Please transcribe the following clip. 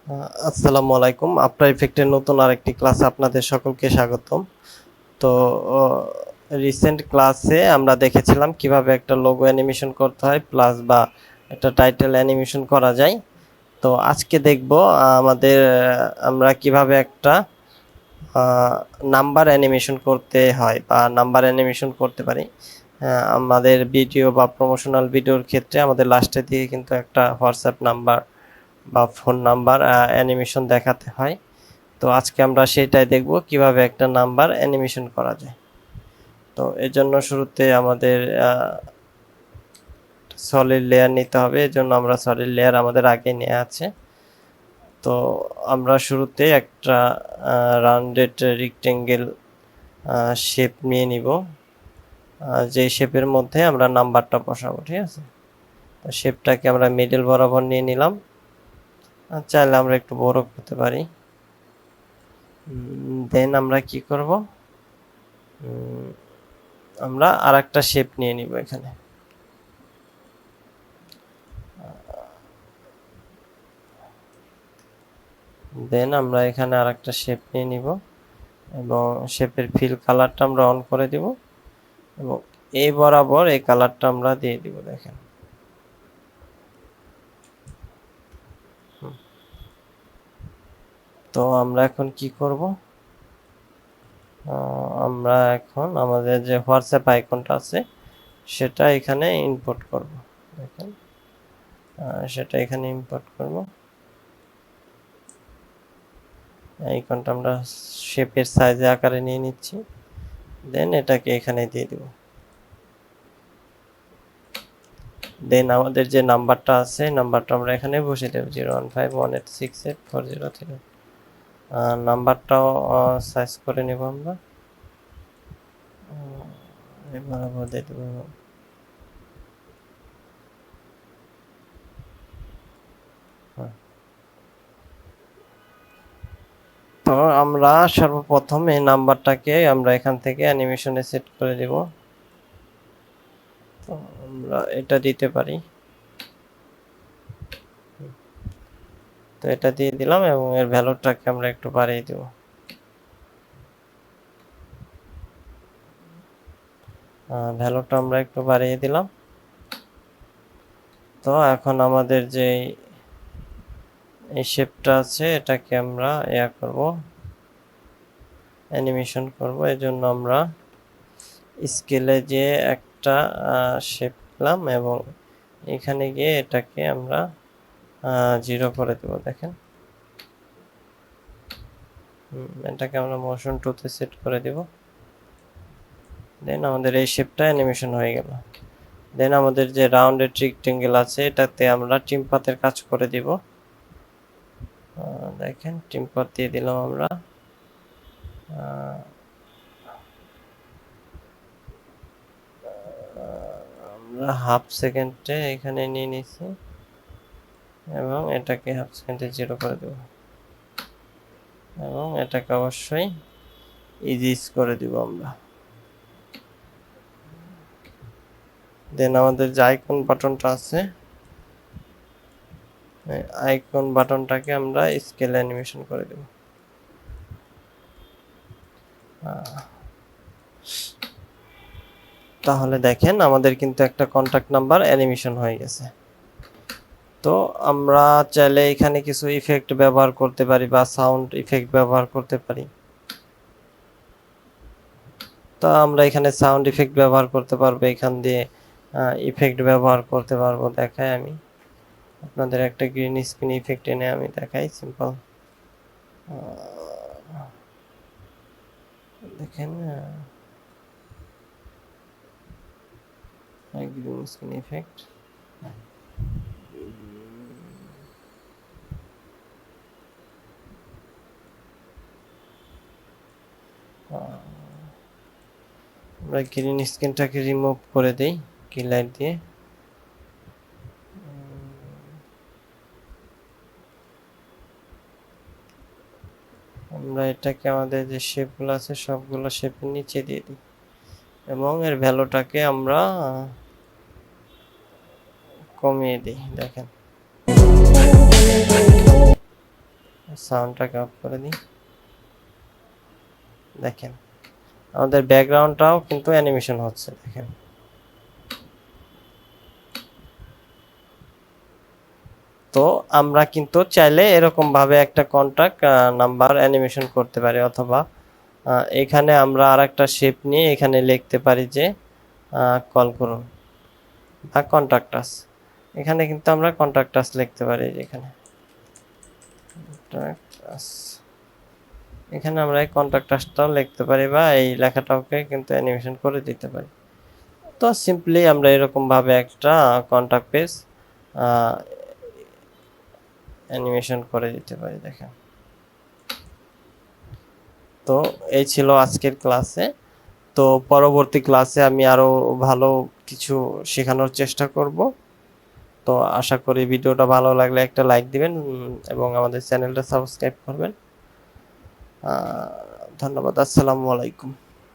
আসসালামু আলাইকুম। আফটার ইফেক্টের নতুন আরেকটি ক্লাসে আপনাদের সকলকে স্বাগতম। তো রিসেন্ট ক্লাসে আমরা দেখেছিলাম কিভাবে একটা লোগো অ্যানিমেশন করতে হয় প্লাস বা একটা টাইটেল অ্যানিমেশন করা যায়। তো আজকে দেখব আমরা কিভাবে একটা নাম্বার অ্যানিমেশন করতে হয় বা নাম্বার অ্যানিমেশন করতে পারি। আমাদের ভিডিও বা প্রমোশনাল ভিডিওর ক্ষেত্রে আমাদের লাস্টের দিকে কিন্তু একটা হোয়াটসঅ্যাপ নাম্বার বা ফোন নাম্বার অ্যানিমেশন দেখাতে হয়। তো আজকে আমরা সেটাই দেখব কিভাবে একটা নাম্বার অ্যানিমেশন করা যায়। তো এর জন্য শুরুতে আমাদের সলিড লেয়ার নিতে হবে। এর জন্য আমরা সলিড লেয়ার আমাদের আগে নেওয়া আছে। তো আমরা শুরুতে একটা রাউন্ডেড রেক্টেঙ্গেল শেপ নিয়ে নিব, যে শেপের মধ্যে আমরা নাম্বারটা বসাবো। ঠিক আছে, তো শেপটাকে আমরা মিডল বরাবর নিয়ে নিলাম। চাইলে আমরা একটু বড় করতে পারি। দেন আমরা কি করব, আমরা আর একটা শেপ নিয়ে নিব এখানে। দেন আমরা এখানে আর একটা শেপ নিয়ে নিব এবং শেপের ফিল কালারটা আমরা অন করে দিব এবং এই বরাবর এই কালারটা আমরা দিয়ে দিব। দেখেন, তো আমরা এখন কি করব, আমরা এখন আমাদের যে হোয়াটসঅ্যাপ আইকনটা আছে সেটা এখানে ইম্পোর্ট করব। দেখেন, সেটা এখানে ইম্পোর্ট করব। আইকনটা আমরা শেপের সাইজে আকারে নিয়ে নিচ্ছি। দেন এটাকে এখানে দিয়ে দিব। দেন আমাদের যে নাম্বারটা আছে নাম্বারটা আমরা এখানে বসিয়ে দেব, 01518684030। নাম্বারটাও সাইজ করে নেব আমরা, বরাবর দিয়ে দেব। তো আমরা সর্বপ্রথম এই নাম্বারটাকে আমরা এখান থেকে অ্যানিমেশনে সেট করে দেব। তো আমরা এটা দিতে পারি, তো এটা দিয়ে দিলাম এবং এর ভ্যালুটাকে আমরা একটু বাড়িয়ে দেব। ভ্যালুটা আমরা একটু বাড়িয়ে দিলাম। তো এখন আমাদের যে এই শেপটা আছে এটাকে আমরা করব, অ্যানিমেশন করব। এর জন্য আমরা স্কেলে যে একটা শেপ পেলাম এবং এখানে গিয়ে এটাকে আমরা 0 করে দেব। দেখেন, এটাকে আমরা মোশন 2 তে সেট করে দেব। দেন আমাদের এই শেপটা অ্যানিমেশন হয়ে গেল। দেন আমাদের যে রাউন্ডেড রেক্টেঙ্গেল আছে এটাতে আমরা টিম পাথের কাজ করে দিব। দেখেন, টিম পাথ দিয়ে দিলাম আমরা। আমরা হাফ সেকেন্ডে এখানে নিয়ে নিছি এবং এটাকে হাফ সেকেন্ডে 0 করে দেব এবং এটাকে অবশ্যই ইজিস করে দিব আমরা। দেন আমাদের যে আইকন বাটনটা আছে আইকন বাটনটাকে আমরা স্কেল অ্যানিমেশন করে দেব। তাহলে দেখেন আমাদের কিন্তু একটা কন্টাক্ট নাম্বার অ্যানিমেশন হয়ে গেছে। তো আমরা চাইলে এখানে কিছু ইফেক্ট ব্যবহার করতে পারি বা সাউন্ড ইফেক্ট ব্যবহার করতে পারি। তো আমরা এখানে সাউন্ড ইফেক্ট ব্যবহার করতে পারবো, এখান দিয়ে ইফেক্ট ব্যবহার করতে পারবো। দেখাই আমি আপনাদের একটা গ্রিন স্ক্রিন ইফেক্ট এনে আমি দেখাই, সিম্পল। দেখেন, গ্রিন স্ক্রিন ইফেক্ট। আমরা গ্রিন স্ক্রিনটাকে রিমুভ করে দেই কি লাইট দিয়ে। আমরা এটাকে আমাদের যে শেপগুলো আছে সবগুলো শেপের নিচে দিয়ে দিই এবং এর ভ্যালুটাকে আমরা কমিয়ে দিই। দেখেন, সাউন্ডটাকে অফ করে দিই। দেখেন আমাদের ব্যাকগ্রাউন্ডটাও কিন্তু অ্যানিমেশন হচ্ছে, দেখেন। তো আমরা কিন্তু চাইলে এরকম ভাবে একটা কন্টাক্ট নাম্বার অ্যানিমেশন করতে পারি, অথবা এখানে আমরা আরেকটা শেপ নিয়ে এখানে লিখতে পারি যে কল করুন বা কন্টাক্ট আস। এখানে কিন্তু আমরা কন্টাক্ট আস লিখতে পারি, এখানে এখানে আমরা এই কন্টাক্ট আসটাও লিখতে পারি বা এই লেখাটাকে কিন্তু অ্যানিমেশন করে দিতে পারি। তো সিম্পলি আমরা এরকম ভাবে একটা কন্টাক্ট পেজ অ্যানিমেশন করে দিতে পারি, দেখেন। তো এই ছিল আজকের ক্লাসে। তো পরবর্তী ক্লাসে আমি আরো ভালো কিছু শেখানোর চেষ্টা করব। তো আশা করি ভিডিওটা ভালো লাগলে একটা লাইক দিবেন এবং আমাদের চ্যানেলটা সাবস্ক্রাইব করবেন। ধন্যবাদ। আসসালামু আলাইকুম।